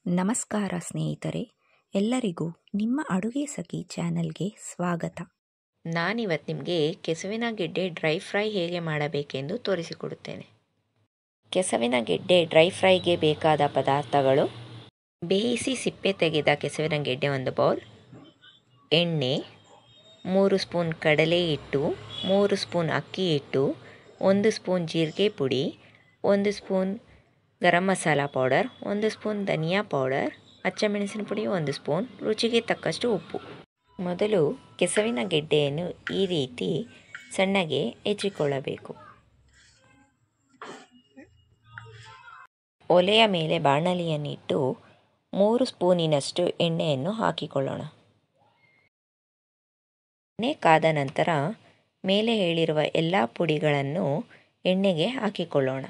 ನಮಸ್ಕಾರ ಸ್ನೇಹಿತರೆ, ಎಲ್ಲರಿಗೂ ನಿಮ್ಮ ಅಡುಗೆ ಸಖಿ ಚಾನಲ್ಗೆ ಸ್ವಾಗತ. ನಾನಿವತ್ತು ನಿಮಗೆ ಕೆಸುವಿನ ಗೆಡ್ಡೆ ಡ್ರೈ ಫ್ರೈ ಹೇಗೆ ಮಾಡಬೇಕೆಂದು ತೋರಿಸಿಕೊಡುತ್ತೇನೆ. ಕೆಸುವಿನ ಗೆಡ್ಡೆ ಡ್ರೈ ಫ್ರೈಗೆ ಬೇಕಾದ ಪದಾರ್ಥಗಳು: ಬೇಯಿಸಿ ಸಿಪ್ಪೆ ತೆಗೆದ ಕೆಸುವಿನ ಗೆಡ್ಡೆ 1 ಬೌಲ್, ಎಣ್ಣೆ 3 ಸ್ಪೂನ್ ಕಡಲೆ ಹಿಟ್ಟು, 3 ಸ್ಪೂನ್ ಅಕ್ಕಿ ಹಿಟ್ಟು, 1 ಸ್ಪೂನ್ ಜೀರಿಗೆ ಪುಡಿ, 1 spoon garam masala powder, 1 spoon ಧನಿಯಾ ಪೌಡರ್, ಹಚ್ಚಮೆಣಸಿನ ಪುಡಿ 1 ಸ್ಪೂನ್, ರುಚಿಗೆ ತಕ್ಕಷ್ಟು ಉಪ್ಪು. ಮೊದಲು ಕೆಸುವಿನ ಗೆಡ್ಡೆಯನ್ನು ಈ ರೀತಿ ಸಣ್ಣಗೆ ಹೆಚ್ಚಿಕೊಳ್ಳಬೇಕು. ಒಲೆಯ ಮೇಲೆ ಬಾಣಲಿಯನ್ನಿಟ್ಟು 3 ಸ್ಪೂನಿನಷ್ಟು ಎಣ್ಣೆಯನ್ನು ಹಾಕಿಕೊಳ್ಳೋಣ. ಎಣ್ಣೆ ಕಾದ ನಂತರ ಮೇಲೆ ಹೇಳಿರುವ ಎಲ್ಲ ಪುಡಿಗಳನ್ನು ಎಣ್ಣೆಗೆ ಹಾಕಿಕೊಳ್ಳೋಣ.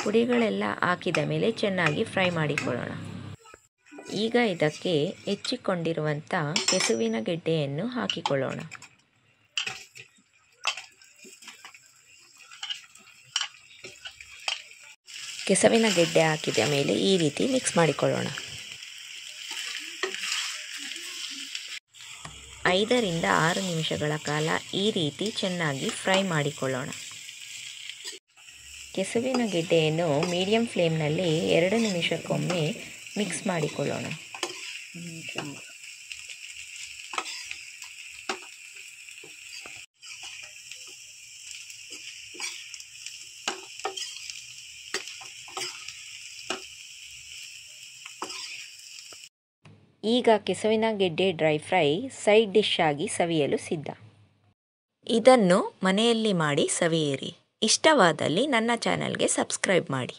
ಪುಡಿಗಳೆಲ್ಲ ಹಾಕಿದ ಮೇಲೆ ಚೆನ್ನಾಗಿ ಫ್ರೈ ಮಾಡಿಕೊಳ್ಳೋಣ. ಈಗ ಇದಕ್ಕೆ ಹೆಚ್ಚಿಕೊಂಡಿರುವಂಥ ಕೆಸುವಿನ ಗೆಡ್ಡೆಯನ್ನು ಹಾಕಿಕೊಳ್ಳೋಣ. ಕೆಸುವಿನ ಗೆಡ್ಡೆ ಹಾಕಿದ ಮೇಲೆ ಈ ರೀತಿ ಮಿಕ್ಸ್ ಮಾಡಿಕೊಳ್ಳೋಣ. 5 ರಿಂದ 6 ನಿಮಿಷಗಳ ಕಾಲ ಈ ರೀತಿ ಚೆನ್ನಾಗಿ ಫ್ರೈ ಮಾಡಿಕೊಳ್ಳೋಣ. ಕೆಸುವಿನ ಗೆಡ್ಡೆಯನ್ನು ಮೀಡಿಯಂ ಫ್ಲೇಮ್ನಲ್ಲಿ 2 ನಿಮಿಷಕ್ಕೊಮ್ಮೆ ಮಿಕ್ಸ್ ಮಾಡಿಕೊಳ್ಳೋಣ. ಈಗ ಕೆಸುವಿನ ಗೆಡ್ಡೆ ಡ್ರೈ ಫ್ರೈ ಸೈಡ್ ಡಿಶ್ ಆಗಿ ಸವಿಯಲು ಸಿದ್ಧ. ಇದನ್ನು ಮನೆಯಲ್ಲಿ ಮಾಡಿ ಸವಿಯಿರಿ. ಇಷ್ಟವಾದಲ್ಲಿ ನನ್ನ ಚಾನಲ್ಗೆ ಸಬ್ಸ್ಕ್ರೈಬ್ ಮಾಡಿ.